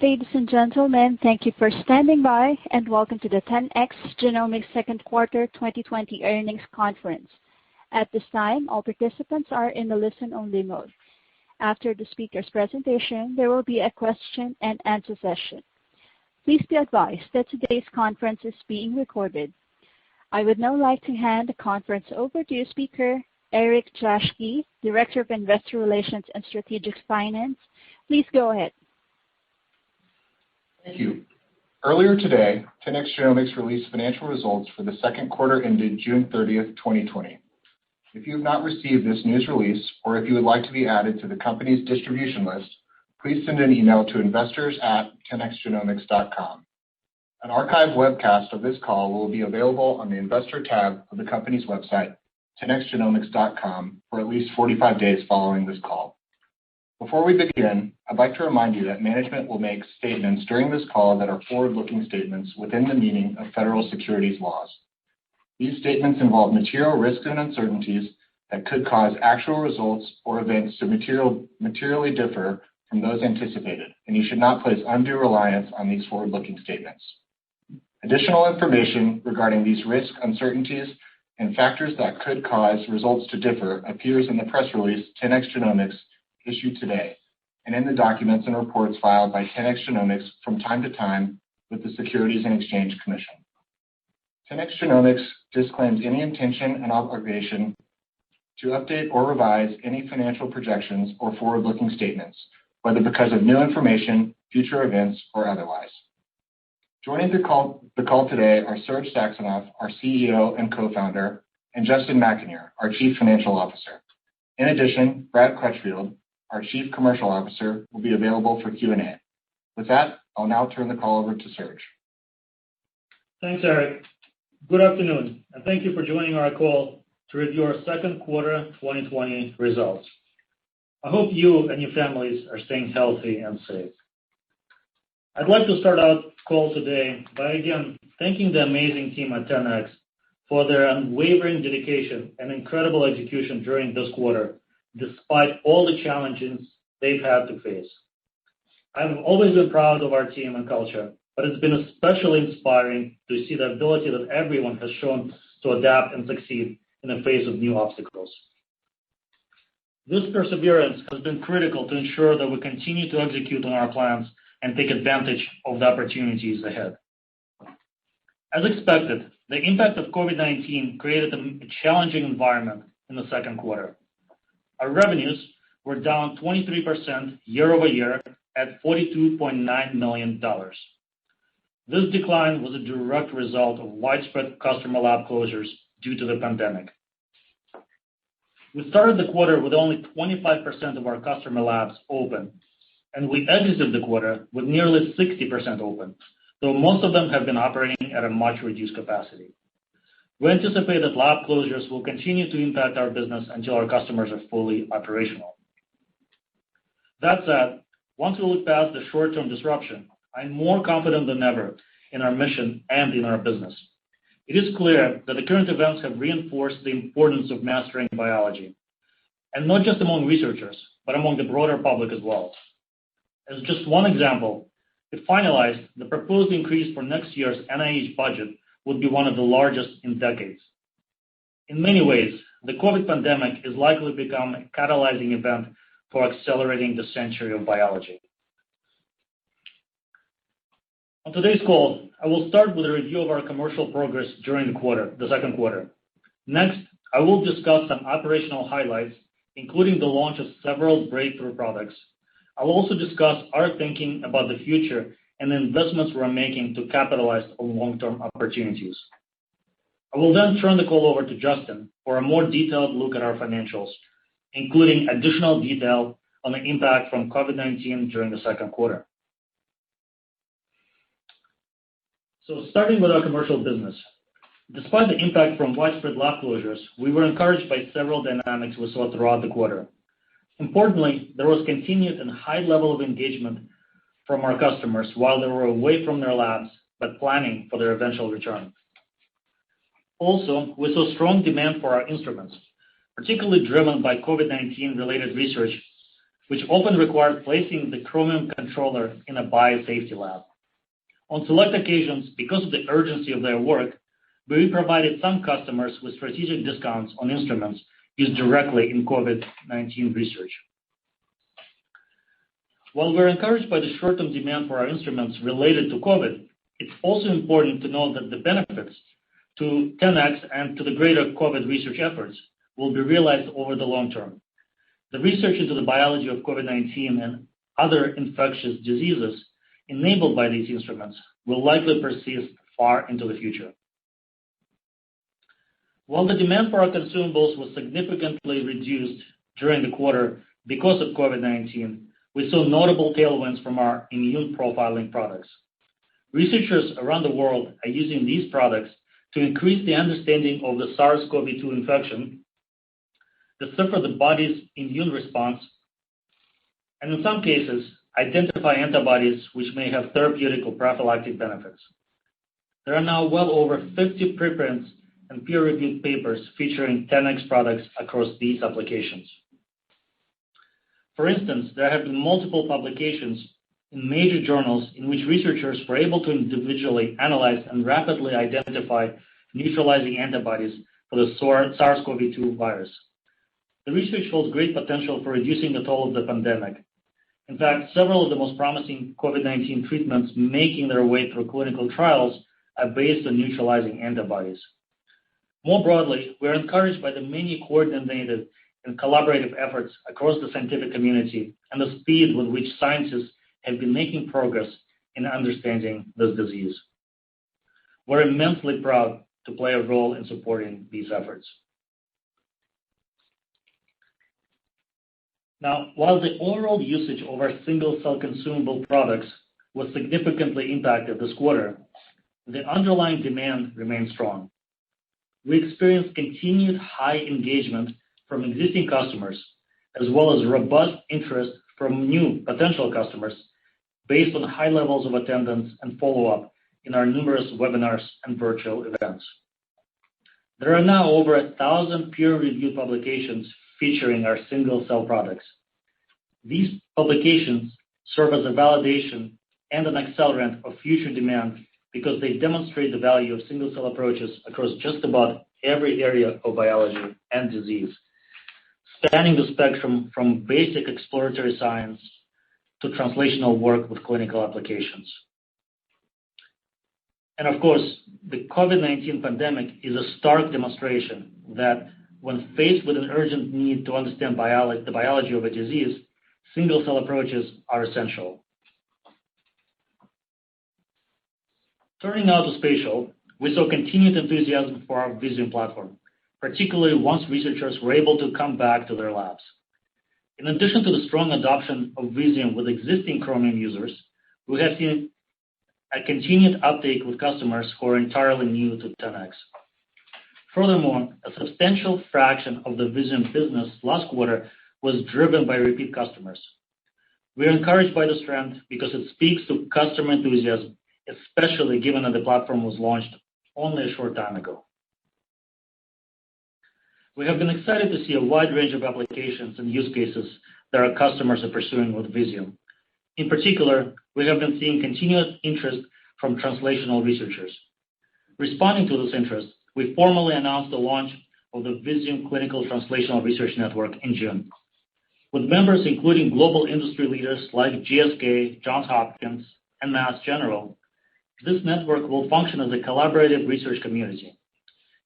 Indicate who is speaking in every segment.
Speaker 1: Ladies and gentlemen, thank you for standing by, and welcome to the 10x Genomics second quarter 2020 earnings conference. At this time, all participants are in the listen-only mode. After the speaker's presentation, there will be a question and answer session. Please be advised that today's conference is being recorded. I would now like to hand the conference over to your speaker, Eric Jaschke, Director of Investor Relations and Strategic Finance. Please go ahead.
Speaker 2: Thank you. Earlier today, 10x Genomics released financial results for the second quarter ended June 30th, 2020. If you have not received this news release, or if you would like to be added to the company's distribution list, please send an email to investors@10xgenomics.com. An archived webcast of this call will be available on the Investor tab of the company's website, 10xgenomics.com, for at least 45 days following this call. Before we begin, I'd like to remind you that management will make statements during this call that are forward-looking statements within the meaning of federal securities laws. These statements involve material risks and uncertainties that could cause actual results or events to materially differ from those anticipated, and you should not place undue reliance on these forward-looking statements. Additional information regarding these risks, uncertainties, and factors that could cause results to differ appears in the press release 10x Genomics issued today, and in the documents and reports filed by 10x Genomics from time to time with the Securities and Exchange Commission. 10x Genomics disclaims any intention and obligation to update or revise any financial projections or forward-looking statements, whether because of new information, future events, or otherwise. Joining the call today are Serge Saxonov, our CEO and co-founder, and Justin McAnear, our Chief Financial Officer. In addition, Brad Crutchfield, our Chief Commercial Officer, will be available for Q&A. With that, I'll now turn the call over to Serge.
Speaker 3: Thanks, Eric. Good afternoon, and thank you for joining our call to review our second quarter 2020 results. I hope you and your families are staying healthy and safe. I'd like to start out the call today by again thanking the amazing team at 10x for their unwavering dedication and incredible execution during this quarter, despite all the challenges they've had to face. I've always been proud of our team and culture, but it's been especially inspiring to see the ability that everyone has shown to adapt and succeed in the face of new obstacles. This perseverance has been critical to ensure that we continue to execute on our plans and take advantage of the opportunities ahead. As expected, the impact of COVID-19 created a challenging environment in the second quarter. Our revenues were down 23% year over year at $42.9 million. This decline was a direct result of widespread customer lab closures due to the pandemic. We started the quarter with only 25% of our customer labs open, and we exited the quarter with nearly 60% open, though most of them have been operating at a much reduced capacity. We anticipate that lab closures will continue to impact our business until our customers are fully operational. That said, once we look past the short-term disruption, I'm more confident than ever in our mission and in our business. It is clear that the current events have reinforced the importance of mastering biology, and not just among researchers, but among the broader public as well. As just one example, if finalized, the proposed increase for next year's NIH budget would be one of the largest in decades. In many ways, the COVID pandemic is likely to become a catalyzing event for accelerating the century of biology. On today's call, I will start with a review of our commercial progress during the second quarter. Next, I will discuss some operational highlights, including the launch of several breakthrough products. I will also discuss our thinking about the future and the investments we're making to capitalize on long-term opportunities. I will then turn the call over to Justin for a more detailed look at our financials, including additional detail on the impact from COVID-19 during the second quarter. So starting with our commercial business. Despite the impact from widespread lab closures, we were encouraged by several dynamics we saw throughout the quarter. Importantly, there was continued and high level of engagement from our customers while they were away from their labs, but planning for their eventual return. Also, we saw strong demand for our instruments, particularly driven by COVID-19 related research which often required placing the Chromium controller in a biosafety lab. On select occasions, because of the urgency of their work, we provided some customers with strategic discounts on instruments used directly in COVID-19 research. While we're encouraged by the short-term demand for our instruments related to COVID, it's also important to note that the benefits to 10x and to the greater COVID research efforts will be realized over the long term. The research into the biology of COVID-19 and other infectious diseases enabled by these instruments will likely persist far into the future. While the demand for our consumables was significantly reduced during the quarter because of COVID-19, we saw notable tailwinds from our immune profiling products. Researchers around the world are using these products to increase the understanding of the SARS-CoV-2 infection, decipher the body's immune response, and in some cases, identify antibodies which may have therapeutic or prophylactic benefits. There are now well over 50 preprints and peer-reviewed papers featuring 10x products across these applications. For instance, there have been multiple publications in major journals in which researchers were able to individually analyze and rapidly identify neutralizing antibodies for the SARS-CoV-2 virus. The research holds great potential for reducing the toll of the pandemic. In fact, several of the most promising COVID-19 treatments making their way through clinical trials are based on neutralizing antibodies. More broadly, we're encouraged by the many coordinated and collaborative efforts across the scientific community and the speed with which scientists have been making progress in understanding this disease. We're immensely proud to play a role in supporting these efforts. Now, while the overall usage of our single-cell consumable products was significantly impacted this quarter, the underlying demand remains strong. We experienced continued high engagement from existing customers, as well as robust interest from new potential customers based on high levels of attendance and follow-up in our numerous webinars and virtual events. There are now over 1,000 peer-reviewed publications featuring our single-cell products. These publications serve as a validation and an accelerant of future demand because they demonstrate the value of single-cell approaches across just about every area of biology and disease, spanning the spectrum from basic exploratory science to translational work with clinical applications. And of course, the COVID-19 pandemic is a stark demonstration that when faced with an urgent need to understand the biology of a disease, single-cell approaches are essential. Turning now to spatial, we saw continued enthusiasm for our Visium platform, particularly once researchers were able to come back to their labs. In addition to the strong adoption of Visium with existing Chromium users, we have seen a continued uptake with customers who are entirely new to 10x. Furthermore, a substantial fraction of the Visium business last quarter was driven by repeat customers. We are encouraged by this trend because it speaks to customer enthusiasm, especially given that the platform was launched only a short time ago. We have been excited to see a wide range of applications and use cases that our customers are pursuing with Visium. In particular, we have been seeing continued interest from translational researchers. Responding to this interest, we formally announced the launch of the Visium Clinical Translational Research Network in June. With members including global industry leaders like GSK, Johns Hopkins, and Mass General, this network will function as a collaborative research community.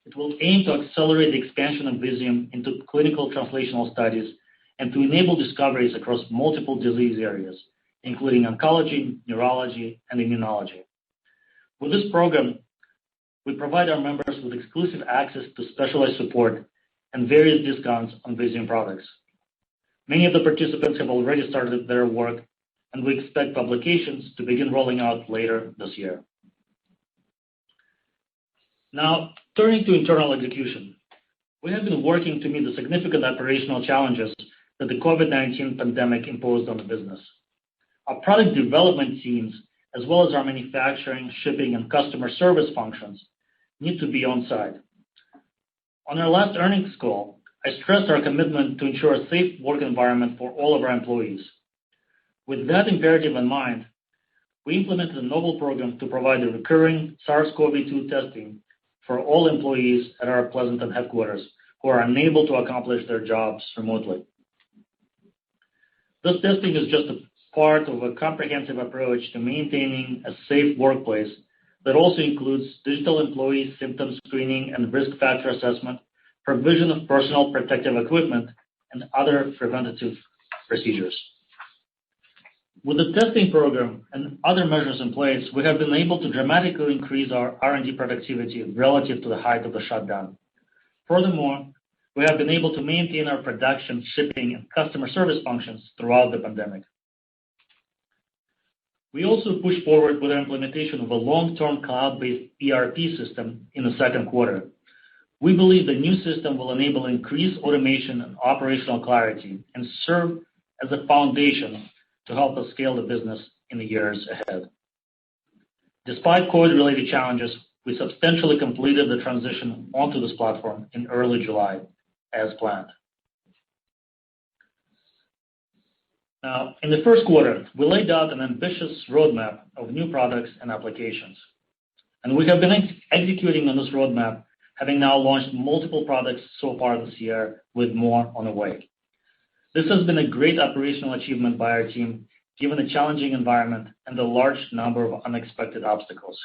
Speaker 3: It will aim to accelerate the expansion of Visium into clinical translational studies and to enable discoveries across multiple disease areas, including oncology, neurology, and immunology. With this program, we provide our members with exclusive access to specialized support and various discounts on Visium products. Many of the participants have already started their work, and we expect publications to begin rolling out later this year. Now, turning to internal execution, we have been working to meet the significant operational challenges that the COVID-19 pandemic imposed on the business. Our product development teams, as well as our manufacturing, shipping, and customer service functions, need to be on site. On our last earnings call, I stressed our commitment to ensure a safe work environment for all of our employees. With that imperative in mind, we implemented a novel program to provide the recurring SARS-CoV-2 testing for all employees at our Pleasanton headquarters who are unable to accomplish their jobs remotely. This testing is just a part of a comprehensive approach to maintaining a safe workplace that also includes digital employee symptom screening and risk factor assessment, provision of personal protective equipment, and other preventative procedures. With the testing program and other measures in place, we have been able to dramatically increase our R&D productivity relative to the height of the shutdown. Furthermore, we have been able to maintain our production, shipping, and customer service functions throughout the pandemic. We also pushed forward with our implementation of a long-term cloud-based ERP system in the second quarter. We believe the new system will enable increased automation and operational clarity and serve as a foundation to help us scale the business in the years ahead. Despite COVID-related challenges, we substantially completed the transition onto this platform in early July, as planned. Now, in the first quarter, we laid out an ambitious roadmap of new products and applications. And we have been executing on this roadmap, having now launched multiple products so far this year, with more on the way. This has been a great operational achievement by our team, given the challenging environment and the large number of unexpected obstacles.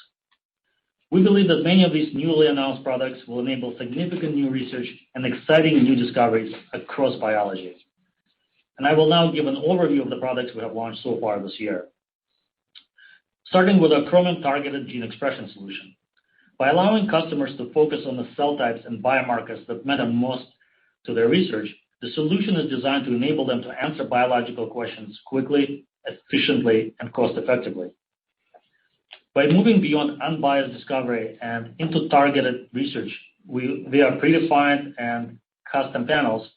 Speaker 3: We believe that many of these newly announced products will enable significant new research and exciting new discoveries across biology. And I will now give an overview of the products we have launched so far this year. Starting with our Chromium Targeted Gene Expression Solution. By allowing customers to focus on the cell types and biomarkers that matter most to their research, the solution is designed to enable them to answer biological questions quickly, efficiently, and cost-effectively. By moving beyond unbiased discovery and into targeted research via predefined and custom panels,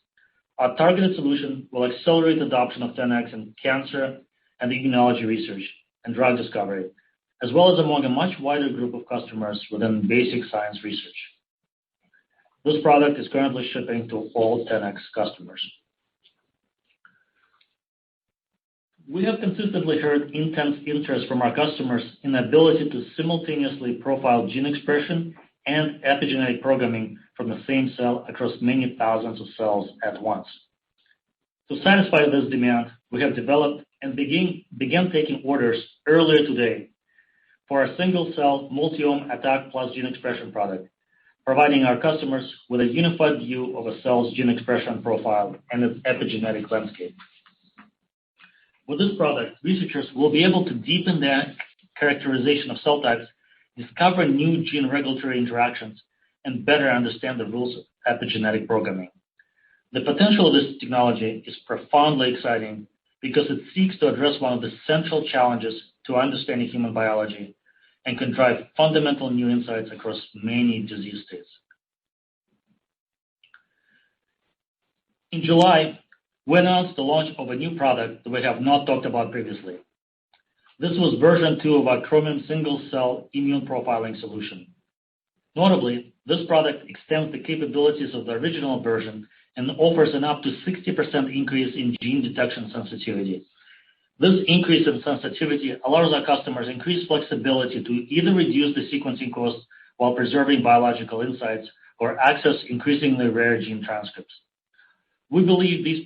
Speaker 3: our targeted solution will accelerate adoption of 10x in cancer and immunology research and drug discovery, as well as among a much wider group of customers within basic science research. This product is currently shipping to all 10x customers. We have consistently heard intense interest from our customers in the ability to simultaneously profile gene expression and epigenetic programming from the same cell across many thousands of cells at once. To satisfy this demand, we have developed and began taking orders earlier today for a single-cell multi-omic ATAC plus gene expression product, providing our customers with a unified view of a cell's gene expression profile and its epigenetic landscape. With this product, researchers will be able to deepen their characterization of cell types, discover new gene regulatory interactions, and better understand the rules of epigenetic programming. The potential of this technology is profoundly exciting because it seeks to address one of the central challenges to understanding human biology and can drive fundamental new insights across many disease states. In July, we announced the launch of a new product that we have not talked about previously. This was version 2 of our Chromium single-cell immune profiling solution. Notably, this product extends the capabilities of the original version and offers an up to 60% increase in gene detection sensitivity. This increase in sensitivity allows our customers increased flexibility to either reduce the sequencing costs while preserving biological insights or access increasingly rare gene transcripts. We believe this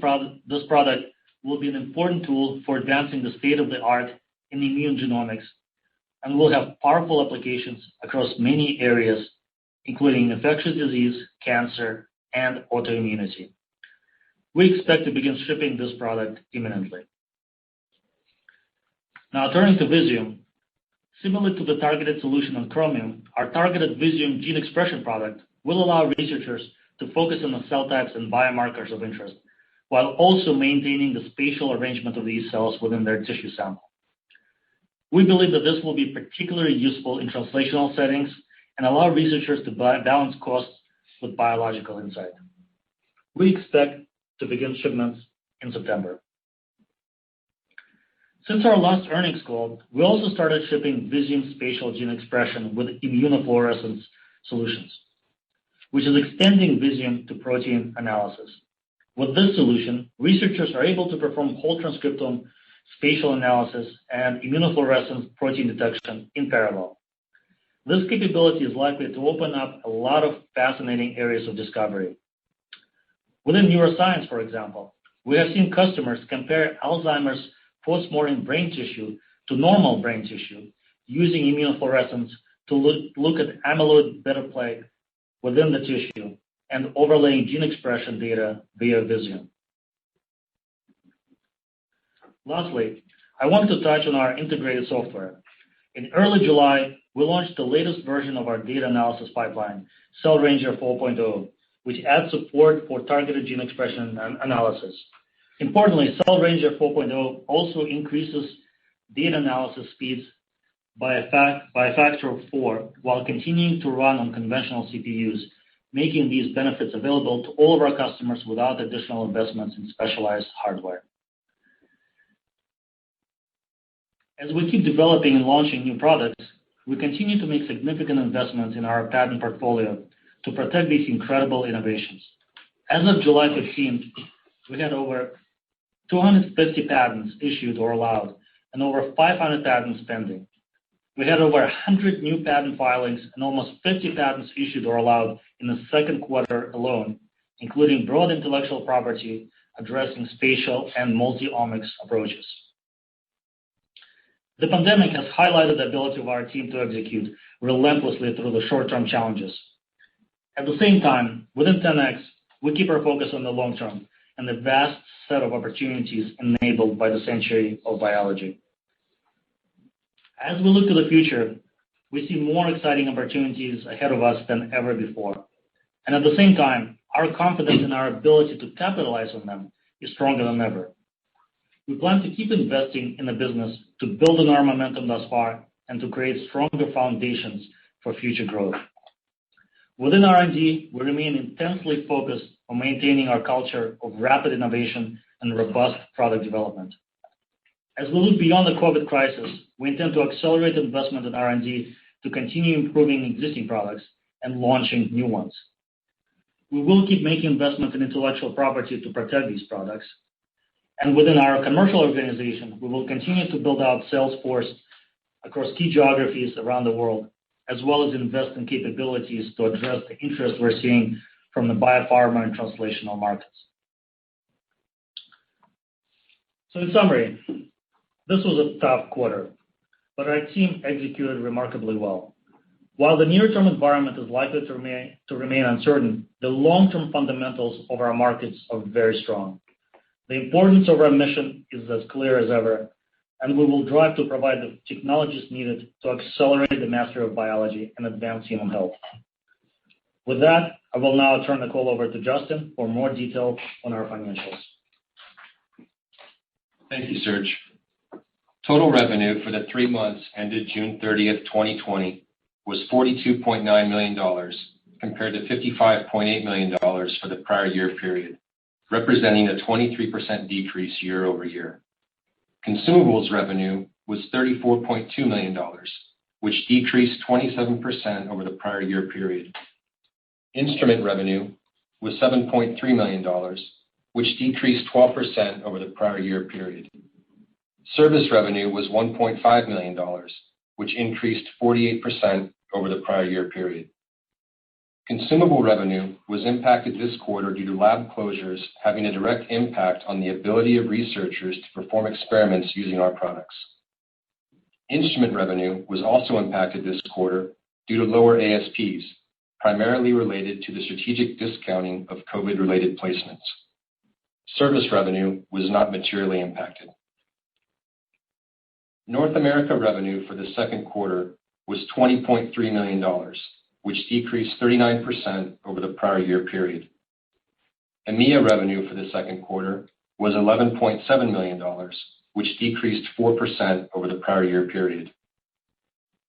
Speaker 3: product will be an important tool for advancing the state of the art in immune genomics and will have powerful applications across many areas, including infectious disease, cancer, and autoimmunity. We expect to begin shipping this product imminently. Now turning to Visium. Similar to the targeted solution on Chromium, our targeted Visium gene expression product will allow researchers to focus on the cell types and biomarkers of interest, while also maintaining the spatial arrangement of these cells within their tissue sample. We believe that this will be particularly useful in translational settings and allow researchers to balance costs with biological insight. We expect to begin shipments in September. Since our last earnings call, we also started shipping Visium spatial gene expression with immunofluorescence solutions. which is extending Visium to protein analysis. With this solution, researchers are able to perform whole transcriptome spatial analysis and immunofluorescence protein detection in parallel. This capability is likely to open up a lot of fascinating areas of discovery. Within neuroscience, for example, we have seen customers compare Alzheimer's postmortem brain tissue to normal brain tissue using immunofluorescence to look at amyloid beta plaque within the tissue and overlaying gene expression data via Visium. Lastly, I want to touch on our integrated software. In early July, we launched the latest version of our data analysis pipeline, Cell Ranger 4.0, which adds support for targeted gene expression analysis. Importantly, Cell Ranger 4.0 also increases data analysis speeds by a factor of 4 while continuing to run on conventional CPUs, making these benefits available to all of our customers without additional investments in specialized hardware. As we keep developing and launching new products, we continue to make significant investments in our patent portfolio to protect these incredible innovations. As of July 15th, we had over 250 patents issued or allowed and over 500 patents pending. We had over 100 new patent filings and almost 50 patents issued or allowed in the second quarter alone, including broad intellectual property addressing spatial and multi-omics approaches. The pandemic has highlighted the ability of our team to execute relentlessly through the short-term challenges. At the same time, within 10x, we keep our focus on the long term and the vast set of opportunities enabled by the century of biology. As we look to the future, we see more exciting opportunities ahead of us than ever before. And at the same time, our confidence in our ability to capitalize on them is stronger than ever. We plan to keep investing in the business to build on our momentum thus far and to create stronger foundations for future growth. Within R&D, we remain intensely focused on maintaining our culture of rapid innovation and robust product development. As we look beyond the COVID crisis, we intend to accelerate investment in R&D to continue improving existing products and launching new ones. We will keep making investments in intellectual property to protect these products. And within our commercial organization, we will continue to build out sales force across key geographies around the world, as well as invest in capabilities to address the interest we're seeing from the biopharma and translational markets. So in summary, this was a tough quarter, but our team executed remarkably well. While the near-term environment is likely to remain uncertain, the long-term fundamentals of our markets are very strong. The importance of our mission is as clear as ever, and we will drive to provide the technologies needed to accelerate the mastery of biology and advance human health. With that, I will now turn the call over to Justin for more detail on our financials.
Speaker 4: Thank you, Serge. Total revenue for the 3 months ended June 30th, 2020 was $42.9 million compared to $55.8 million for the prior year period, representing a 23% decrease year over year. Consumables revenue was $34.2 million, which decreased 27% over the prior year period. Instrument revenue was $7.3 million, which decreased 12% over the prior year period. Service revenue was $1.5 million, which increased 48% over the prior year period. Consumable revenue was impacted this quarter due to lab closures having a direct impact on the ability of researchers to perform experiments using our products. Instrument revenue was also impacted this quarter due to lower ASPs, primarily related to the strategic discounting of COVID-related placements. Service revenue was not materially impacted. North America revenue for the second quarter was $20.3 million, which decreased 39% over the prior year period. EMEA revenue for the second quarter was $11.7 million, which decreased 4% over the prior year period.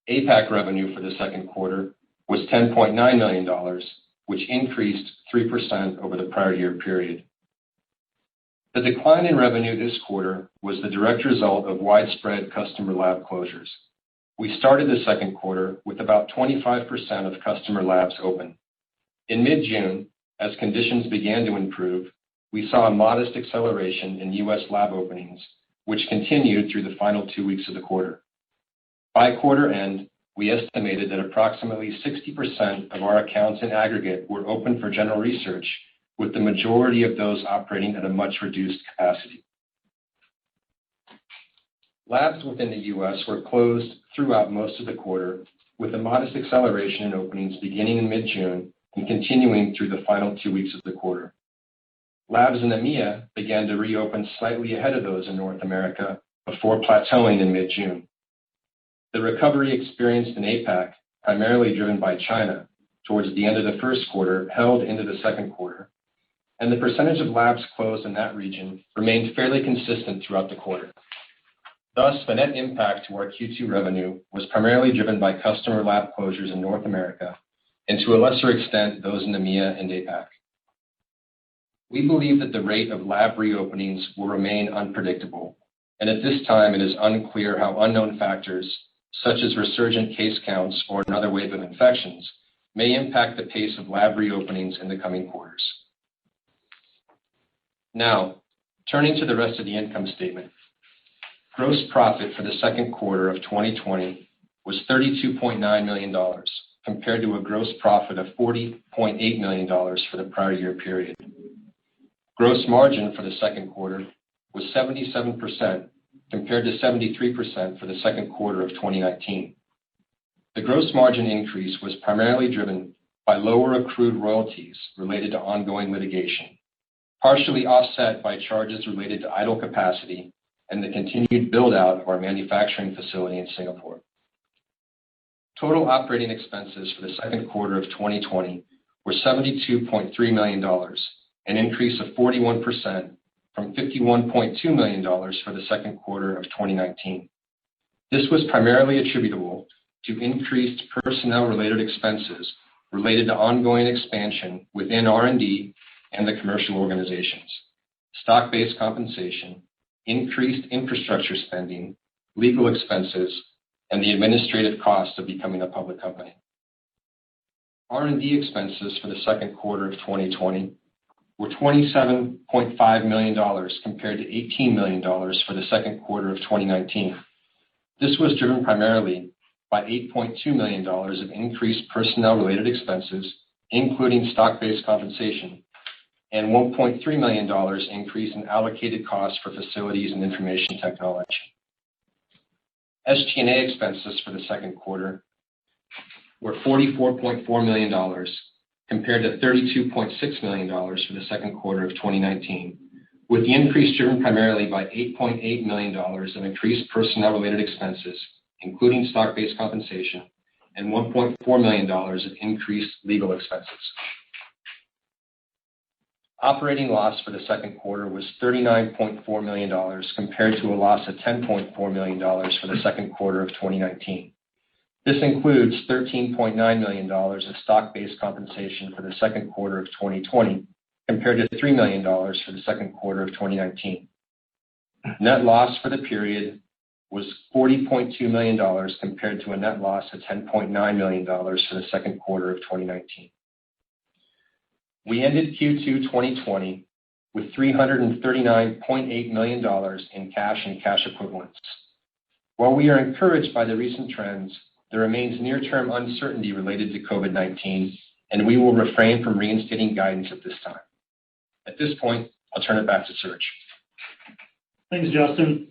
Speaker 4: APAC revenue for the second quarter was $10.9 million, which increased 3% over the prior year period. The decline in revenue this quarter was the direct result of widespread customer lab closures. We started the second quarter with about 25% of customer labs open. In mid-June, as conditions began to improve, we saw a modest acceleration in U.S. lab openings, which continued through the final 2 weeks of the quarter. By quarter end, we estimated that approximately 60% of our accounts in aggregate were open for general research, with the majority of those operating at a much reduced capacity. Labs within the U.S. were closed throughout most of the quarter, with a modest acceleration in openings beginning in mid-June and continuing through the final 2 weeks of the quarter. Labs in EMEA began to reopen slightly ahead of those in North America before plateauing in mid-June. The recovery experienced in APAC, primarily driven by China, towards the end of the first quarter held into the second quarter, and the percentage of labs closed in that region remained fairly consistent throughout the quarter. Thus, the net impact to our Q2 revenue was primarily driven by customer lab closures in North America, and to a lesser extent, those in EMEA and APAC. We believe that the rate of lab reopenings will remain unpredictable, and at this time it is unclear how unknown factors, such as resurgent case counts or another wave of infections, may impact the pace of lab reopenings in the coming quarters. Now, turning to the rest of the income statement. Gross profit for the second quarter of 2020 was $32.9 million, compared to a gross profit of $40.8 million for the prior year period. Gross margin for the second quarter was 77%, compared to 73% for the second quarter of 2019. The gross margin increase was primarily driven by lower accrued royalties related to ongoing litigation, partially offset by charges related to idle capacity and the continued build-out of our manufacturing facility in Singapore. Total operating expenses for the second quarter of 2020 were $72.3 million, an increase of 41% from $51.2 million for the second quarter of 2019. This was primarily attributable to increased personnel-related expenses related to ongoing expansion within R&D and the commercial organizations, stock-based compensation, increased infrastructure spending, legal expenses, and the administrative costs of becoming a public company. R&D expenses for the second quarter of 2020 were $27.5 million compared to $18 million for the second quarter of 2019. This was driven primarily by $8.2 million of increased personnel-related expenses, including stock-based compensation, and $1.3 million increase in allocated costs for facilities and information technology. SG&A expenses for the second quarter were $44.4 million compared to $32.6 million for the second quarter of 2019, with the increase driven primarily by $8.8 million of increased personnel-related expenses, including stock-based compensation, and $1.4 million of increased legal expenses. Operating loss for the second quarter was $39.4 million compared to a loss of $10.4 million for the second quarter of 2019. This includes $13.9 million of stock-based compensation for the second quarter of 2020 compared to $3 million for the second quarter of 2019. Net loss for the period was $40.2 million compared to a net loss of $10.9 million for the second quarter of 2019. We ended Q2 2020 with $339.8 million in cash and cash equivalents. While we are encouraged by the recent trends, there remains near-term uncertainty related to COVID-19, and we will refrain from reinstating guidance at this time. At this point, I'll turn it back to Serge.
Speaker 3: Thanks, Justin.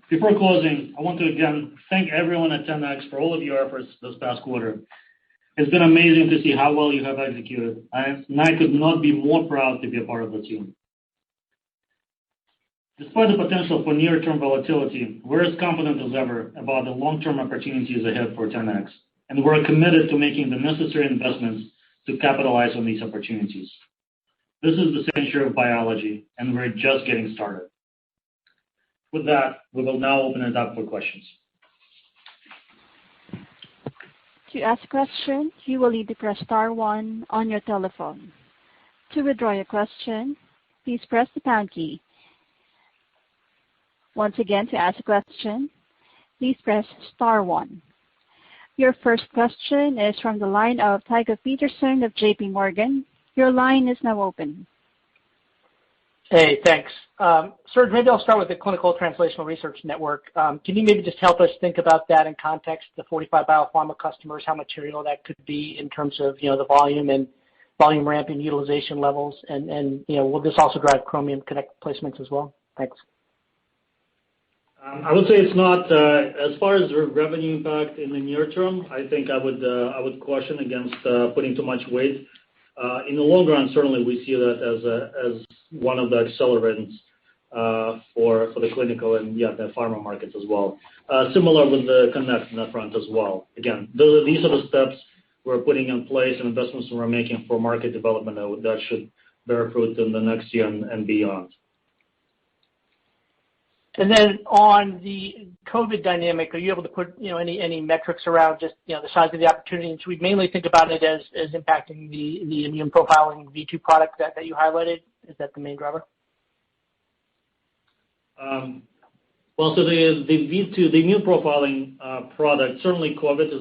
Speaker 3: Before closing, I want to again thank everyone at 10x for all of your efforts this past quarter. It's been amazing to see how well you have executed, and I could not be more proud to be a part of the team. Despite the potential for near-term volatility, we're as confident as ever about the long-term opportunities ahead for 10x, and we're committed to making the necessary investments to capitalize on these opportunities. This is the century of biology, and we're just getting started. With that, we will now open it up for questions.
Speaker 1: To ask a question, you will need to press star 1 on your telephone. To withdraw your question, please press the pound key. Once again, to ask a question, please press star 1. Your first question is from the line of Tycho Peterson of J.P. Morgan. Your line is now open.
Speaker 5: Hey, thanks. Serge, maybe I'll start with the Clinical Translational Research Network. Can you maybe just help us think about that in context, the 45 biopharma customers, how material that could be in terms of, the volume and volume ramp and utilization levels, and will this also drive Chromium Connect placements as well? Thanks.
Speaker 3: I would say it's not as far as revenue impact in the near term. I think I would caution against putting too much weight. In the long run, certainly we see that as one of the accelerants for the clinical and the pharma markets as well. Similar with the Connect in that front as well. Again, these are the steps we're putting in place and investments we're making for market development that should bear fruit in the next year and beyond.
Speaker 5: And then on the COVID dynamic, are you able to put any metrics around just the size of the opportunity? And should we mainly think about it as impacting the immune profiling V2 product that you highlighted? Is that the main driver?
Speaker 3: Well, so the V2, the immune profiling product, certainly COVID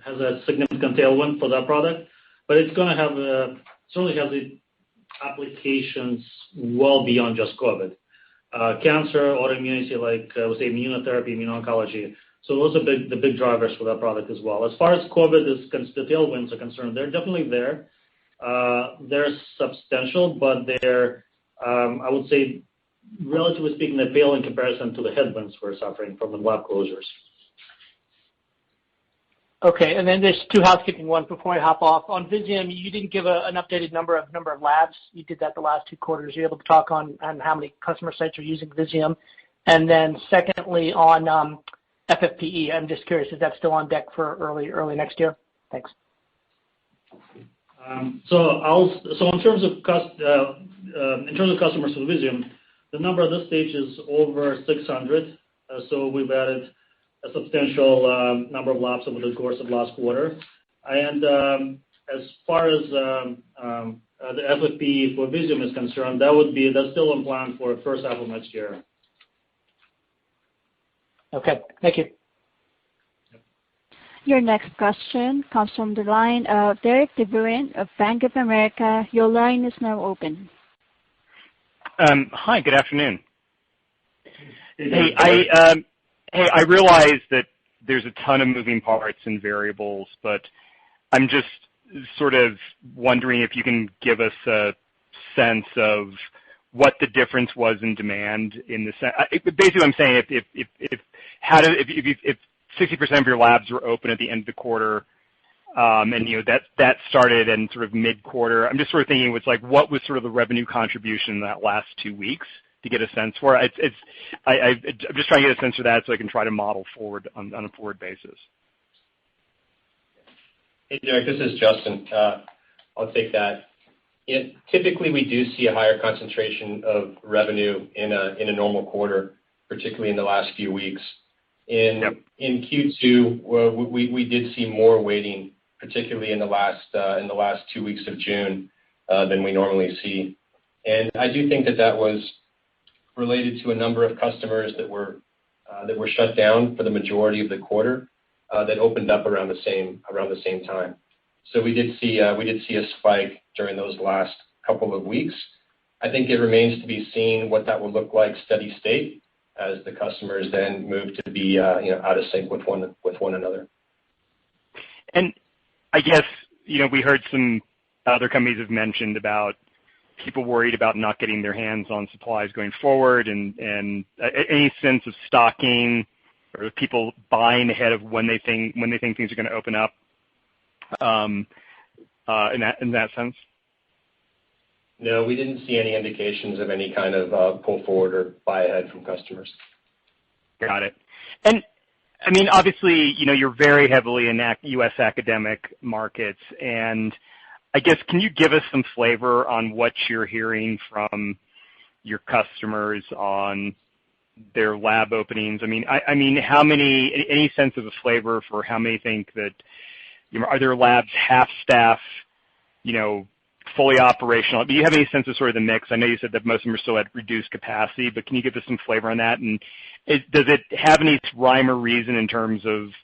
Speaker 3: has a significant tailwind for that product, but it's going to have certainly have the applications well beyond just COVID. Cancer, autoimmunity, like I would say immunotherapy, immuno-oncology. So those are the big drivers for that product as well. As far as COVID the tailwinds are concerned, they're definitely there. They're substantial, but they're, I would say, relatively speaking, they pale in comparison to the headwinds we're suffering from the lab closures.
Speaker 5: Okay, and then there's two housekeeping ones before I hop off. On Visium, you didn't give an updated number of labs. You did that the last 2 quarters. Are you able to talk on how many customer sites are using Visium? And then secondly, on FFPE, I'm just curious, is that still on deck for early next year? Thanks.
Speaker 3: So in terms of customers for Visium, the number at this stage is over 600. So we've added a substantial number of labs over the course of last quarter. And as far as the FFP for Visium is concerned, that's still on plan for first half of next year.
Speaker 5: Okay, thank you.
Speaker 1: Your next question comes from the line of Derik De Bruin of Bank of America. Your line is now open.
Speaker 6: Hi, good afternoon. Hey, I realize that there's a ton of moving parts and variables, but I'm just sort of wondering if you can give us a sense of what the difference was in demand in the basically what I'm saying, if 60% of your labs were open at the end of the quarter, and that started in sort of mid-quarter, I'm just sort of thinking what was sort of the revenue contribution in that last 2 weeks to get a sense for it. I'm just trying to get a sense for that so I can try to model forward on a forward basis.
Speaker 4: Hey, Derek, this is Justin. I'll take that. Typically, we do see a higher concentration of revenue in a normal quarter, particularly in the last few weeks. In Q2, we did see more weighting, particularly in the last 2 weeks of June, than we normally see. And I do think that was related to a number of customers that were shut down for the majority of the quarter, that opened up around the same time. So we did see a spike during those last couple of weeks. I think it remains to be seen what that will look like steady state as the customers then move to be out of sync with one another.
Speaker 6: And I guess we heard some other companies have mentioned about people worried about not getting their hands on supplies going forward, and any sense of stocking or people buying ahead of when they think things are going to open up, in that sense?
Speaker 4: No, we didn't see any indications of any kind of pull forward or buy ahead from customers.
Speaker 6: Got it. And I mean, obviously, you're very heavily in U.S. academic markets, and I guess, can you give us some flavor on what you're hearing from your customers on their lab openings? I mean, any sense of a flavor for how many think that, are their labs half staff, fully operational? Do you have any sense of sort of the mix? I know you said that most of them are still at reduced capacity, but can you give us some flavor on that? And does it have any rhyme or reason in terms of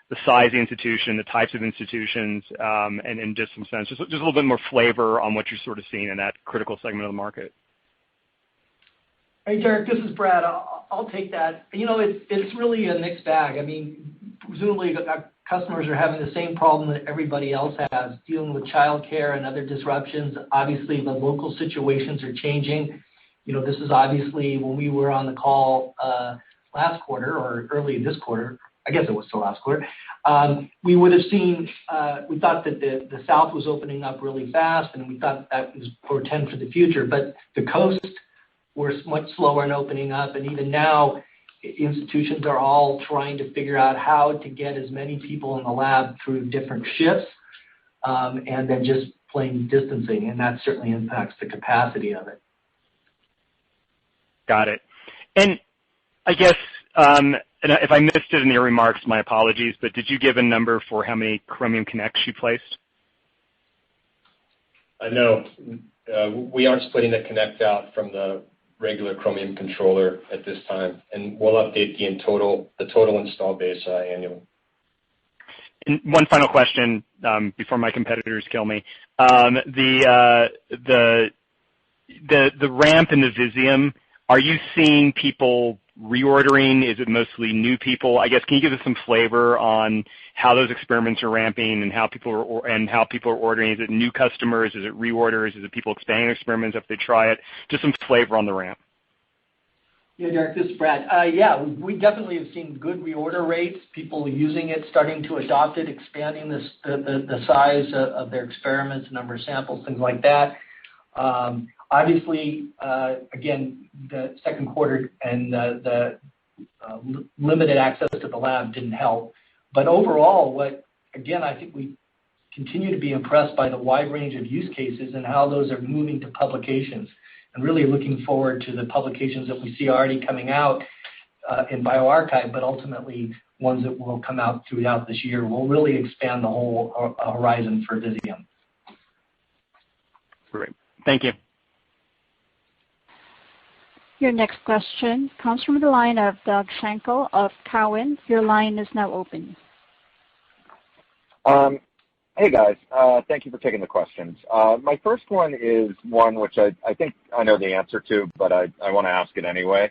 Speaker 6: the size of the institution, the types of institutions, and just some sense, just a little bit more flavor on what you're sort of seeing in that critical segment of the market.
Speaker 7: Hey, Derek, this is Brad. I'll take that. It's really a mixed bag. I mean, presumably our customers are having the same problem that everybody else has, dealing with childcare and other disruptions. Obviously, the local situations are changing. This is obviously when we were on the call last quarter or early this quarter. I guess it was the last quarter. We would have seen. We thought that the South was opening up really fast, and we thought that was portend for the future. But the coast were much slower in opening up, and even now, institutions are all trying to figure out how to get as many people in the lab through different shifts, and then just plain distancing, and that certainly impacts the capacity of it.
Speaker 6: Got it. And I guess, and if I missed it in your remarks, my apologies, but did you give a number for how many Chromium Connects you placed?
Speaker 4: No. We aren't splitting the Connect out from the regular Chromium controller at this time, and we'll update the total install base annually.
Speaker 6: And one final question before my competitors kill me. The ramp in the Visium, are you seeing people reordering? Is it mostly new people? I guess, can you give us some flavor on how those experiments are ramping and how people are ordering? Is it new customers? Is it reorders? Is it people expanding experiments if they try it? Just some flavor on the ramp.
Speaker 7: Yeah, Derek, this is Brad. We definitely have seen good reorder rates, people using it, starting to adopt it, expanding the size of their experiments, number of samples, things like that. Obviously, again, the second quarter and the limited access to the lab didn't help. But overall, I think we continue to be impressed by the wide range of use cases and how those are moving to publications, and really looking forward to the publications that we see already coming out in bioRxiv, but ultimately ones that will come out throughout this year will really expand the whole horizon for Visium.
Speaker 6: Great. Thank you.
Speaker 1: Your next question comes from the line of Doug Schenkel of Cowen. Your line is now open.
Speaker 8: Hey guys, thank you for taking the questions. My first one is one which I think I know the answer to, but I want to ask it anyway.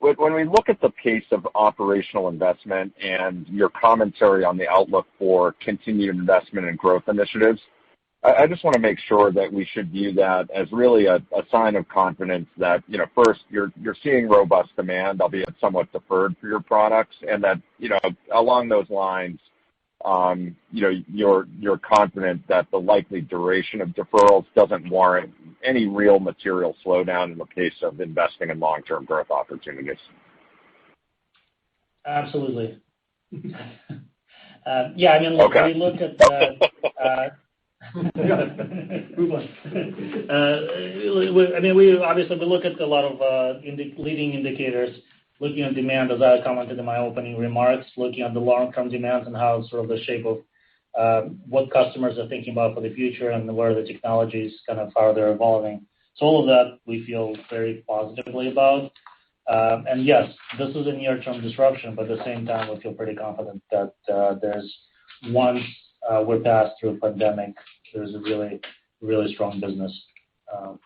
Speaker 8: When we look at the pace of operational investment and your commentary on the outlook for continued investment in growth initiatives, I just want to make sure that we should view that as really a sign of confidence that, first, you're seeing robust demand, albeit somewhat deferred for your products, and that, along those lines, you're confident that the likely duration of deferrals doesn't warrant any real material slowdown in the pace of investing in long-term growth opportunities.
Speaker 3: Absolutely. When we look at the we look at a lot of leading indicators, looking at demand, as I commented in my opening remarks, looking at the long-term demands and how sort of the shape of what customers are thinking about for the future and where the technologies kind of how they're evolving. So all of that we feel very positively about. And yes, this is a near-term disruption, but at the same time we feel pretty confident that there's once we're past through a pandemic, there's a really, really strong business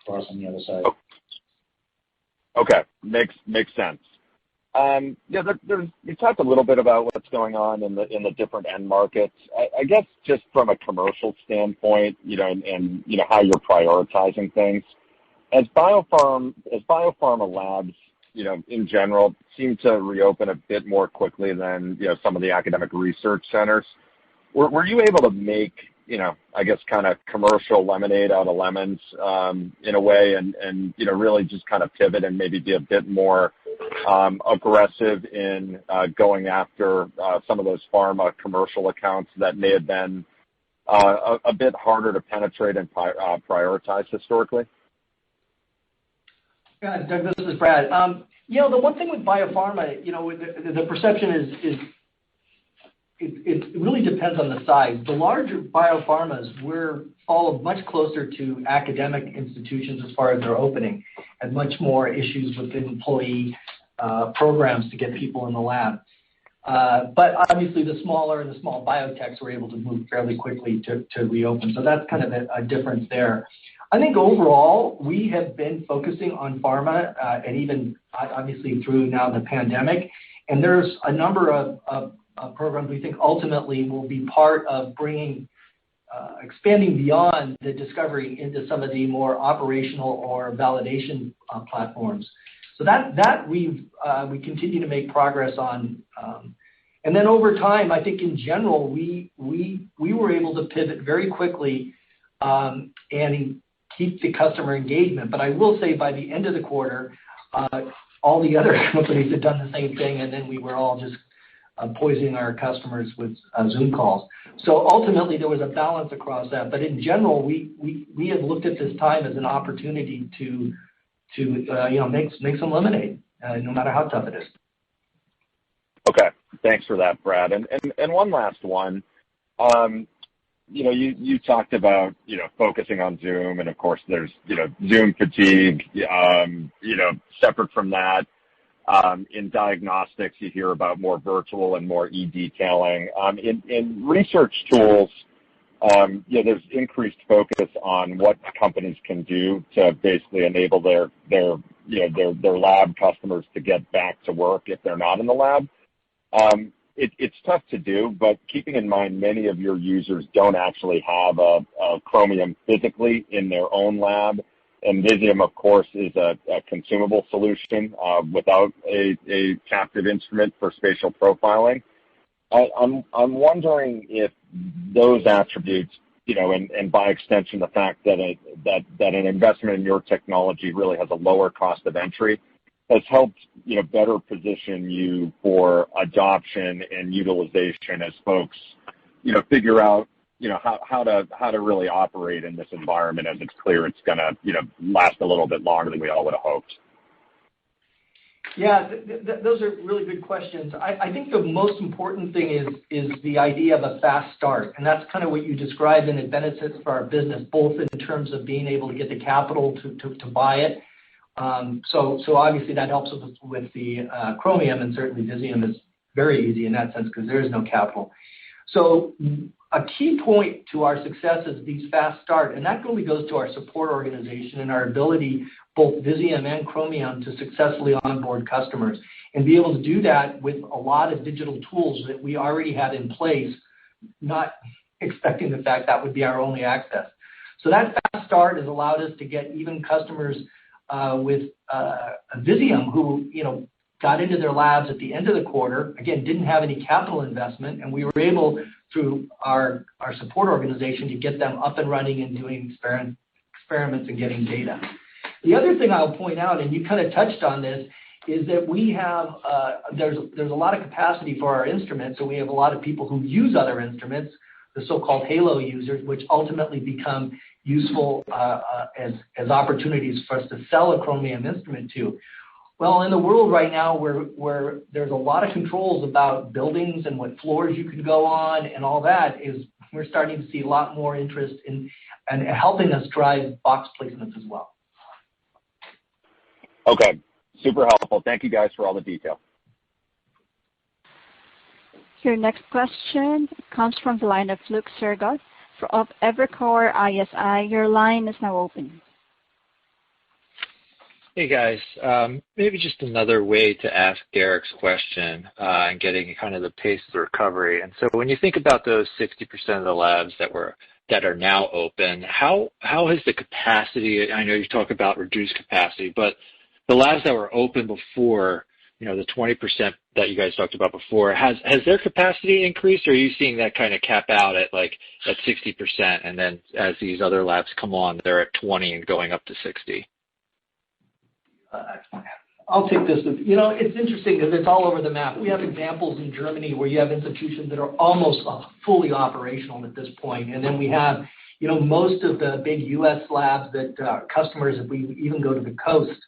Speaker 3: for us on the other side.
Speaker 8: Okay, makes sense. You talked a little bit about what's going on in the different end markets. I guess just from a commercial standpoint, and how you're prioritizing things, as biopharma labs, in general, seem to reopen a bit more quickly than some of the academic research centers. Were you able to make, I guess, kind of commercial lemonade out of lemons in a way, and really just kind of pivot and maybe be a bit more aggressive in going after some of those pharma commercial accounts that may have been a bit harder to penetrate and prioritize historically?
Speaker 7: Yeah, Doug, this is Brad. The one thing with biopharma, the perception is it really depends on the size. The larger biopharmas were all much closer to academic institutions as far as their opening, and much more issues with employee programs to get people in the lab. But obviously the smaller and the small biotechs were able to move fairly quickly to reopen. So that's kind of a difference there. I think overall, we have been focusing on pharma, and even obviously through now the pandemic. And there's a number of programs we think ultimately will be part of bringing, expanding beyond the discovery into some of the more operational or validation platforms. So that we continue to make progress on. And then over time, I think in general, we were able to pivot very quickly and keep the customer engagement. But I will say by the end of the quarter, all the other companies had done the same thing, and then we were all just poisoning our customers with Zoom calls. So ultimately, there was a balance across that. But in general, we have looked at this time as an opportunity to make some lemonade, no matter how tough it is.
Speaker 8: Okay, thanks for that, Brad. And one last one. You talked about, focusing on Zoom, and of course there's, Zoom fatigue, separate from that. In diagnostics, you hear about more virtual and more e-detailing. In research tools, there's increased focus on what companies can do to basically enable their lab customers to get back to work if they're not in the lab. It's tough to do, but keeping in mind many of your users don't actually have a Chromium physically in their own lab, and Visium, of course, is a consumable solution without a captive instrument for spatial profiling. I'm wondering if those attributes, and by extension the fact that an investment in your technology really has a lower cost of entry, has helped better position you for adoption and utilization as folks figure out how to really operate in this environment, as it's clear it's going to last a little bit longer than we all would have hoped.
Speaker 7: Yeah, those are really good questions. I think the most important thing is the idea of a fast start, and that's kind of what you described, and it benefits for our business both in terms of being able to get the capital to buy it. So obviously that helps with the Chromium, and certainly Visium is very easy in that sense because there is no capital. So a key point to our success is these fast start, and that really goes to our support organization and our ability, both Visium and Chromium, to successfully onboard customers and be able to do that with a lot of digital tools that we already had in place, not expecting the fact that would be our only access. So that fast start has allowed us to get even customers with Visium who, got into their labs at the end of the quarter, again, didn't have any capital investment, and we were able, through our support organization, to get them up and running and doing experiments and getting data. The other thing I'll point out, and you kind of touched on this, is that we have, there's a lot of capacity for our instruments, so we have a lot of people who use other instruments, the so-called halo users, which ultimately become useful as opportunities for us to sell a Chromium instrument to. Well, in the world right now where there's a lot of controls about buildings and what floors you can go on and all that, is we're starting to see a lot more interest in and helping us drive box placements as well.
Speaker 8: Okay, super helpful. Thank you guys for all the detail.
Speaker 1: Your next question comes from the line of Luke Sergott of Evercore ISI. Your line is now open.
Speaker 9: Hey guys, maybe just another way to ask Derek's question and getting kind of the pace of the recovery. And so when you think about those 60% of the labs that are now open, how has the capacity, I know you talk about reduced capacity, but the labs that were open before, the 20% that you guys talked about before, has their capacity increased, or are you seeing that kind of cap out at 60%, and then as these other labs come on, they're at 20 and going up to 60?
Speaker 7: I'll take this. It's interesting because it's all over the map. We have examples in Germany where you have institutions that are almost fully operational at this point, and then we have, most of the big U.S. labs that customers, if we even go to the coast,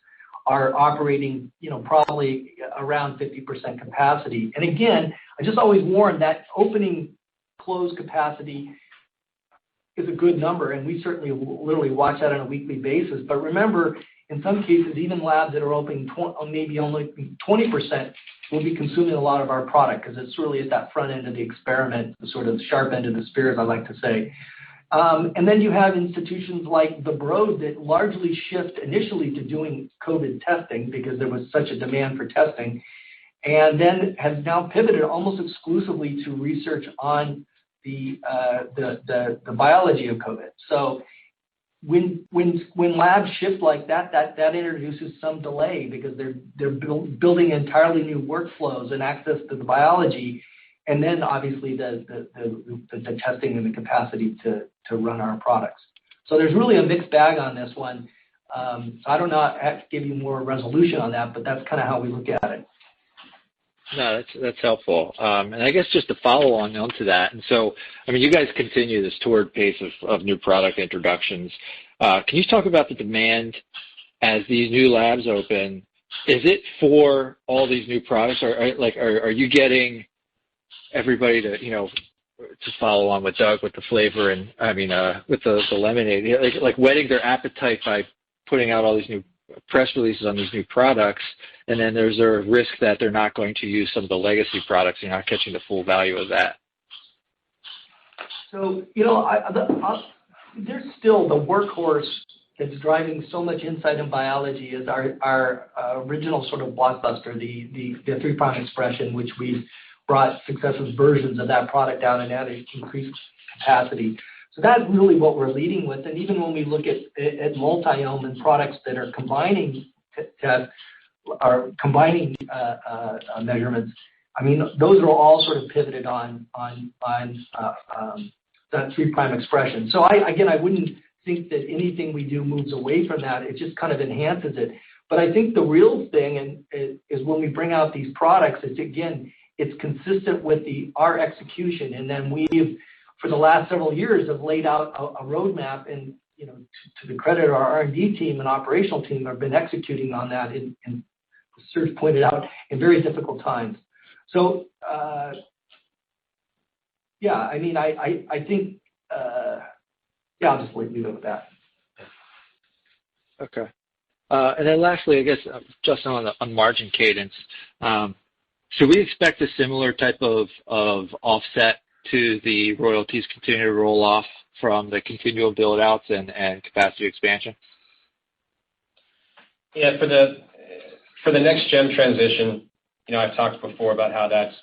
Speaker 7: are operating, probably around 50% capacity. And again, I just always warn that opening closed capacity is a good number, and we certainly literally watch that on a weekly basis. But remember, in some cases, even labs that are opening maybe only 20% will be consuming a lot of our product because it's really at that front end of the experiment, the sort of sharp end of the spear, as I like to say. And then you have institutions like the Broad that largely shift initially to doing COVID testing because there was such a demand for testing, and then has now pivoted almost exclusively to research on the biology of COVID. So when labs shift like that introduces some delay because they're building entirely new workflows and access to the biology, and then obviously the testing and the capacity to run our products. So there's really a mixed bag on this one. I don't know how to give you more resolution on that, but that's kind of how we look at it.
Speaker 9: No, that's helpful. And I guess just to follow onto that, and so, I mean, you guys continue this torrid pace of new product introductions. Can you talk about the demand as these new labs open? Is it for all these new products, or are you getting everybody to follow on with Doug with the flavor and with the lemonade, like whetting their appetite by putting out all these new press releases on these new products, and then there's a risk that they're not going to use some of the legacy products. You're not catching the full value of that.
Speaker 7: So, there's still the workhorse that's driving so much insight in biology is our original sort of blockbuster, the 3' expression, which we brought successive versions of that product out and added increased capacity. So that's really what we're leading with. And even when we look at multi-ohm and products that are combining tests, are combining measurements, I mean, those are all sort of pivoted on that 3' expression. So I wouldn't think that anything we do moves away from that. It just kind of enhances it. But I think the real thing is when we bring out these products, it's consistent with our execution. And then we've, for the last several years, have laid out a roadmap, and to the credit of our R&D team and operational team, have been executing on that, and Serge pointed out, in very difficult times. So I think I'll just leave it with that.
Speaker 9: Okay. And then lastly, I guess, Justin, on margin cadence, should we expect a similar type of offset to the royalties continue to roll off from the continual build-outs and capacity expansion?
Speaker 4: Yeah, for the next gen transition, I've talked before about how that's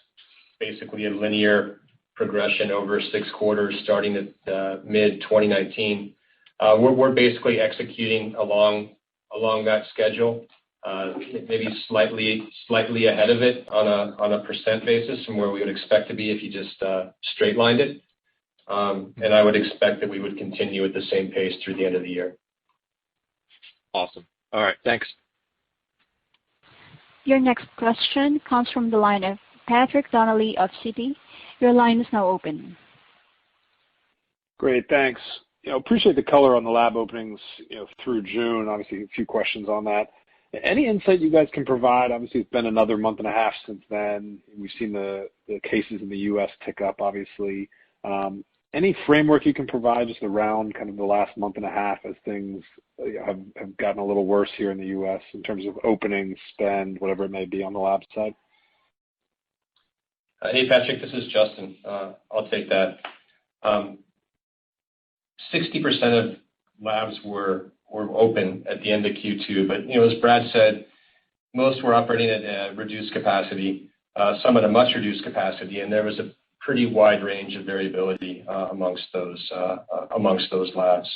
Speaker 4: basically a linear progression over 6 quarters starting at mid-2019. We're basically executing along that schedule, maybe slightly ahead of it on a percent basis from where we would expect to be if you just straight lined it. And I would expect that we would continue at the same pace through the end of the year.
Speaker 9: Awesome. All right. Thanks.
Speaker 1: Your next question comes from the line of Patrick Donnelly of Citi. Your line is now open.
Speaker 10: Great. Thanks. Appreciate the color on the lab openings, through June. Obviously, a few questions on that. Any insight you guys can provide? Obviously, it's been another month and a half since then. We've seen the cases in the U.S. tick up, obviously. Any framework you can provide just around kind of the last month and a half as things have gotten a little worse here in the U.S. in terms of openings, spend, whatever it may be on the lab side?
Speaker 4: Hey, Patrick, this is Justin. I'll take that. 60% of labs were open at the end of Q2, but as Brad said, most were operating at reduced capacity, some at a much reduced capacity, and there was a pretty wide range of variability amongst those labs.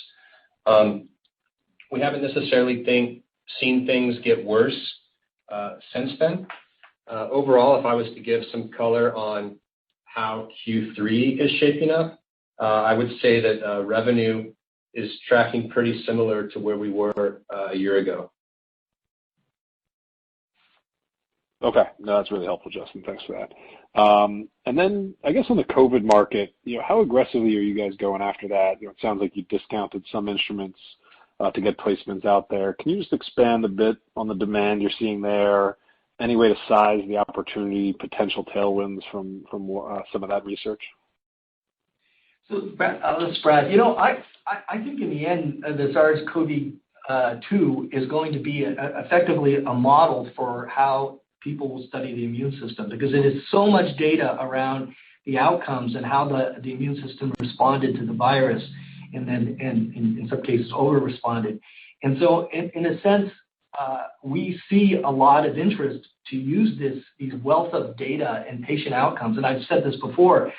Speaker 4: We haven't necessarily seen things get worse since then. Overall, if I was to give some color on how Q3 is shaping up, I would say that revenue is tracking pretty similar to where we were a year ago.
Speaker 10: Okay. No, that's really helpful, Justin. Thanks for that. And then I guess on the COVID market, how aggressively are you guys going after that? It sounds like you discounted some instruments to get placements out there. Can you just expand a bit on the demand you're seeing there? Any way to size the opportunity, potential tailwinds from some of that research?
Speaker 7: So, Brad, this is Brad. I think in the end, the SARS-CoV-2 is going to be effectively a model for how people will study the immune system, because it is so much data around the outcomes and how the immune system responded to the virus, and then in some cases over-responded. And so in a sense, we see a lot of interest to use these wealth of data and patient outcomes. And I've said this before,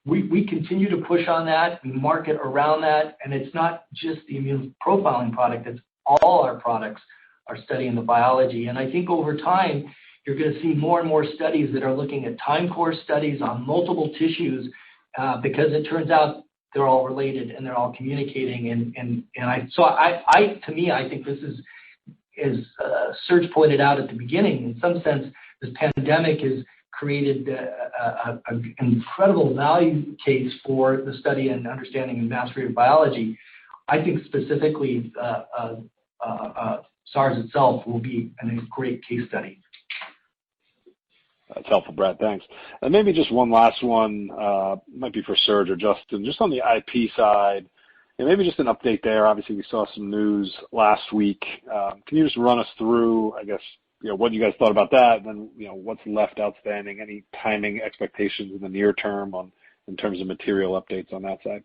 Speaker 7: we continue to push on that, we market around that, and it's not just the immune profiling product, it's all our products are studying the biology. And I think over time, you're going to see more and more studies that are looking at time course studies on multiple tissues, because it turns out they're all related and they're all communicating. To me, I think this is, as Serge pointed out at the beginning, in some sense, this pandemic has created an incredible value case for the study and understanding and mastery of biology. I think specifically SARS itself will be a great case study.
Speaker 10: That's helpful, Brad. Thanks. And maybe just one last one, might be for Serge or Justin, just on the IP side, and maybe just an update there. Obviously, we saw some news last week. Can you just run us through, I guess, what you guys thought about that, and then what's left outstanding, any timing expectations in the near term in terms of material updates on that side?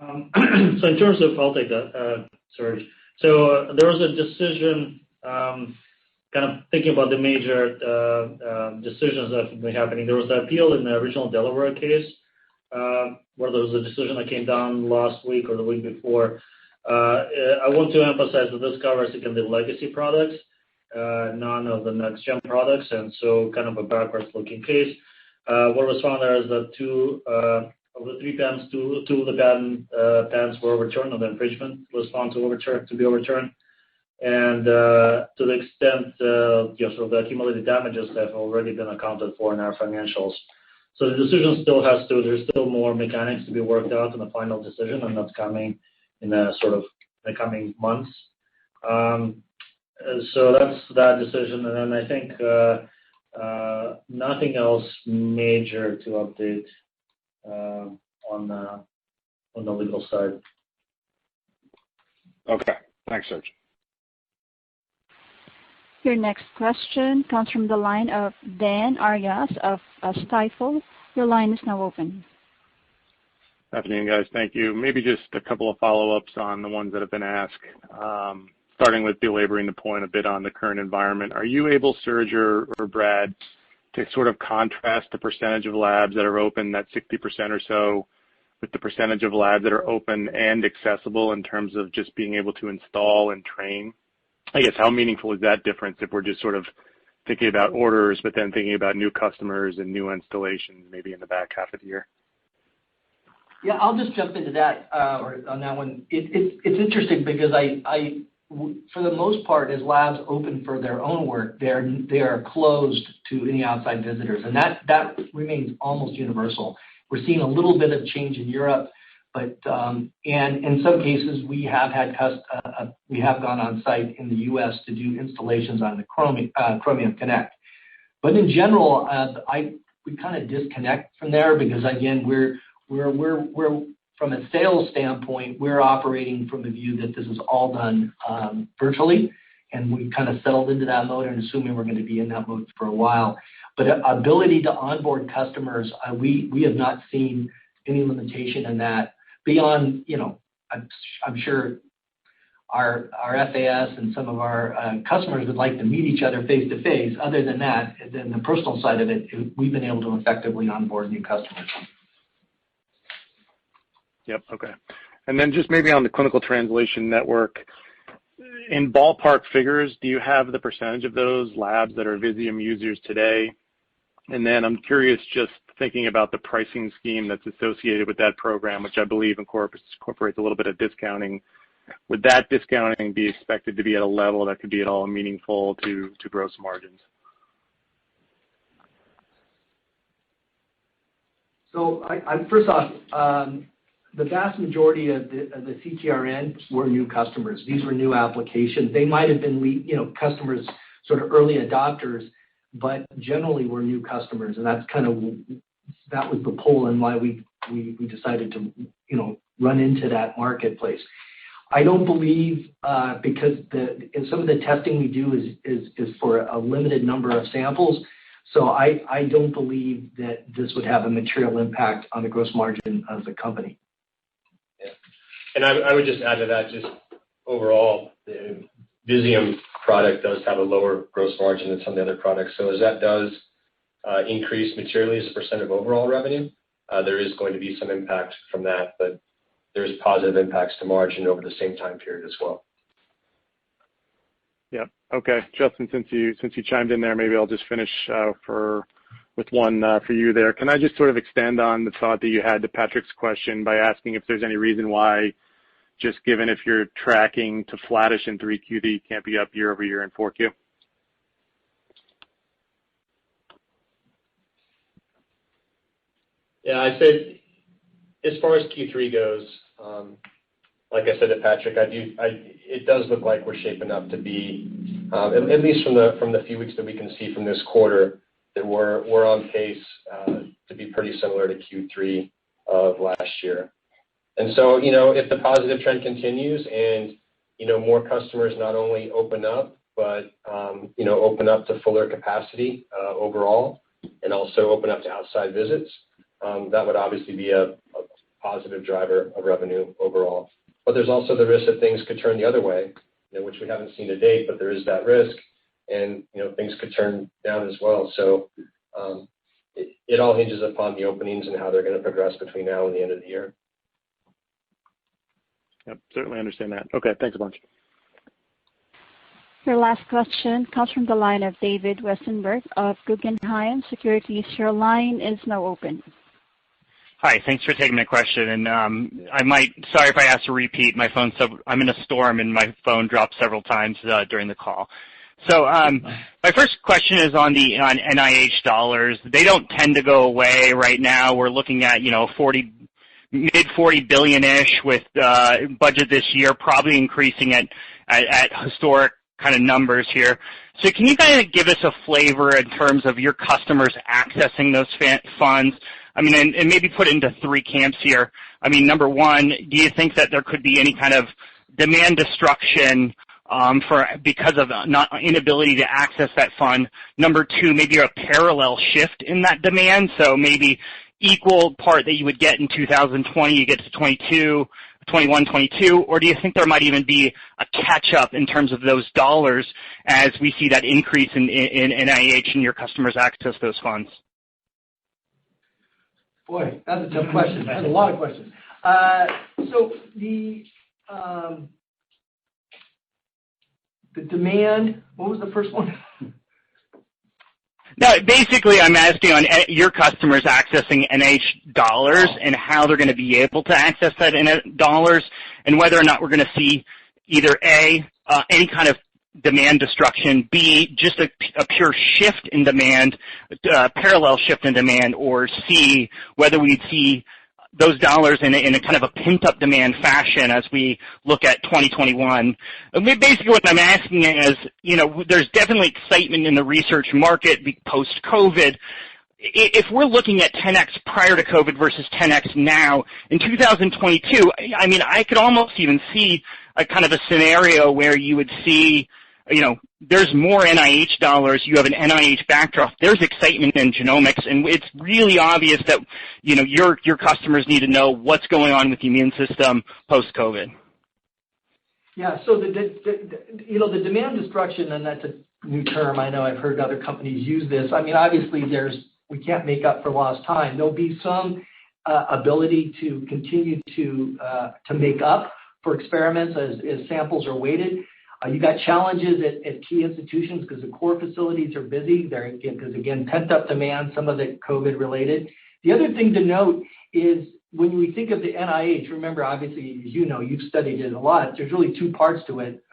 Speaker 3: So in terms of, I'll take that, Serge. So there was a decision, kind of thinking about the major decisions that have been happening. There was an appeal in the original Delaware case, where there was a decision that came down last week or the week before. I want to emphasize that this covers, again, the legacy products, none of the next-gen products, and so kind of a backwards-looking case. What was found there is that two of the three patents, two of the patents were overturned, and the infringement was found to be overturned. And to the extent, sort of the accumulated damages have already been accounted for in our financials. So the decision still there's still more mechanics to be worked out in the final decision, and that's coming in the coming months. So that's that decision, and then I think nothing else major to update on the legal side.
Speaker 10: Okay, thanks, Serge.
Speaker 1: Your next question comes from the line of Dan Arias of Stifel. Your line is now open.
Speaker 11: Good afternoon, guys. Thank you. Maybe just a couple of follow-ups on the ones that have been asked, starting with belaboring the point a bit on the current environment. Are you able, Serge or Brad, to sort of contrast the percentage of labs that are open, that 60% or so, with the percentage of labs that are open and accessible in terms of just being able to install and train? I guess, how meaningful is that difference if we're just sort of thinking about orders, but then thinking about new customers and new installations maybe in the back half of the year?
Speaker 7: Yeah, I'll just jump into that on that one. It's interesting because for the most part, as labs open for their own work, they are closed to any outside visitors, and that remains almost universal. We're seeing a little bit of change in Europe, but and in some cases we have gone on site in the U.S. to do installations on the Chromium Connect. But in general, we kind of disconnect from there because again we're from a sales standpoint, we're operating from the view that this is all done virtually, and we kind of settled into that mode and assuming we're going to be in that mode for a while. But ability to onboard customers, we have not seen any limitation in that beyond, I'm sure our FAS and some of our customers would like to meet each other face to face. Other than that, then the personal side of it, we've been able to effectively onboard new customers.
Speaker 11: Yep, okay. And then just maybe on the clinical translation network, in ballpark figures, do you have the percentage of those labs that are Visium users today? And then I'm curious, just thinking about the pricing scheme that's associated with that program, which I believe incorporates a little bit of discounting. Would that discounting be expected to be at a level that could be at all meaningful to gross margins?
Speaker 7: So first off, the vast majority of the CTRN were new customers. These were new applications. They might have been customers, sort of early adopters, but generally were new customers, and that was the pull and why we decided to run into that marketplace. I don't believe because some of the testing we do is for a limited number of samples. So I don't believe that this would have a material impact on the gross margin of the company.
Speaker 4: Yeah. And I would just add to that, just overall, the Visium product does have a lower gross margin than some of the other products. So as that does increase materially as a percent of overall revenue, there is going to be some impact from that, but there's positive impacts to margin over the same time period as well.
Speaker 11: Yep. Okay, Justin, since you chimed in there, maybe I'll just finish with one for you there. Can I just sort of extend on the thought that you had to Patrick's question by asking if there's any reason why, just given if you're tracking to flattish in 3Q, that you can't be up year over year in 4Q?
Speaker 4: Yeah, I said as far as Q3 goes, like I said to Patrick, it does look like we're shaping up to be, at least from the few weeks that we can see from this quarter, that we're on pace to be pretty similar to Q3 of last year. And so, if the positive trend continues and, more customers not only open up, but, open up to fuller capacity overall and also open up to outside visits, that would obviously be a positive driver of revenue overall. But there's also the risk that things could turn the other way, which we haven't seen to date, but there is that risk, and things could turn down as well. So it all hinges upon the openings and how they're going to progress between now and the end of the year.
Speaker 11: Yep, certainly understand that. Okay, thanks a bunch.
Speaker 1: Your last question comes from the line of David Westenberg of Guggenheim Securities. Your line is now open.
Speaker 6: Hi, thanks for taking my question. And sorry if I ask to repeat, I'm in a storm and my phone dropped several times during the call. So my first question is on NIH dollars. They don't tend to go away right now. We're looking at, mid 40 billion-ish with budget this year, probably increasing at historic kind of numbers here. So can you kind of give us a flavor in terms of your customers accessing those funds? I mean, and maybe put it into three camps here. I mean, number one, do you think that there could be any kind of demand destruction because of inability to access that fund? Number two, maybe a parallel shift in that demand. So maybe equal part that you would get in 2020, you get to 21, 22, or do you think there might even be a catch-up in terms of those dollars as we see that increase in NIH and your customers access those funds?
Speaker 7: Boy, that's a tough question. That's a lot of questions. So the demand, what was the first one?
Speaker 6: No, basically, I'm asking on your customers accessing NIH dollars and how they're going to be able to access that dollars, and whether or not we're going to see either A, any kind of demand destruction, B, just a pure shift in demand, parallel shift in demand, or C, whether we'd see those dollars in a kind of a pent-up demand fashion as we look at 2021. Basically what I'm asking is, there's definitely excitement in the research market post-COVID. If we're looking at 10x prior to COVID versus 10x now, in 2022, I mean, I could almost even see a kind of a scenario where you would see, there's more NIH dollars, you have an NIH backdrop, there's excitement in genomics, and it's really obvious that, your customers need to know what's going on with the immune system post-COVID.
Speaker 7: Yeah, so the demand destruction, and that's a new term, I know I've heard other companies use this. I mean, obviously we can't make up for lost time. There'll be some ability to continue to make up for experiments as samples are weighted. You got challenges at key institutions because the core facilities are busy. Because again, pent-up demand, some of it COVID-related. The other thing to note is when we think of the NIH, remember, obviously, as you've studied it a lot, there's really two parts to it.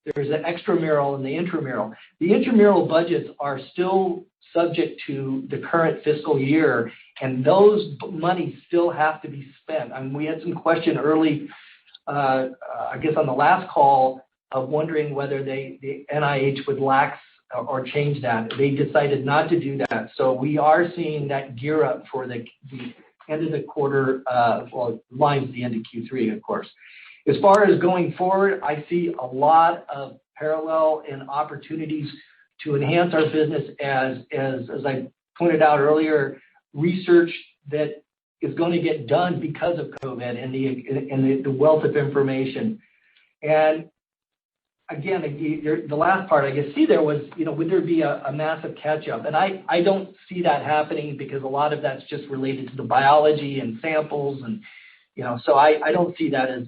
Speaker 7: There's the extramural and the intramural. The intramural budgets are still subject to the current fiscal year, and those monies still have to be spent. I mean, we had some question early, I guess on the last call, of wondering whether the NIH would lax or change that. They decided not to do that. So we are seeing that gear up for the end of the quarter, lines the end of Q3, of course. As far as going forward, I see a lot of parallel and opportunities to enhance our business as I pointed out earlier, research that is going to get done because of COVID and the wealth of information. And again, the last part I guess there was, would there be a massive catch-up? And I don't see that happening because a lot of that's just related to the biology and samples, and so I don't see that as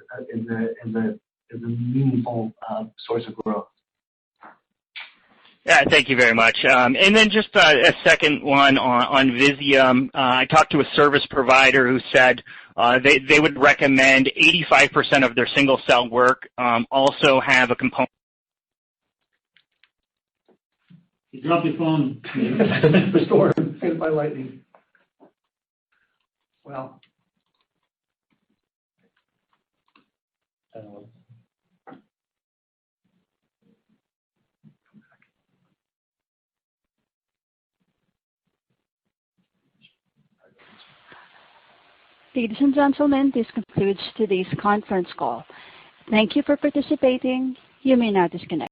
Speaker 7: a meaningful source of growth.
Speaker 6: Yeah, thank you very much. And then just a second one on Visium. I talked to a service provider who said they would recommend 85% of their single-cell work also have a component.
Speaker 3: You dropped your phone.
Speaker 7: Restored. Hit by lightning. Well.
Speaker 1: Ladies and gentlemen, this concludes today's conference call. Thank you for participating. You may now disconnect.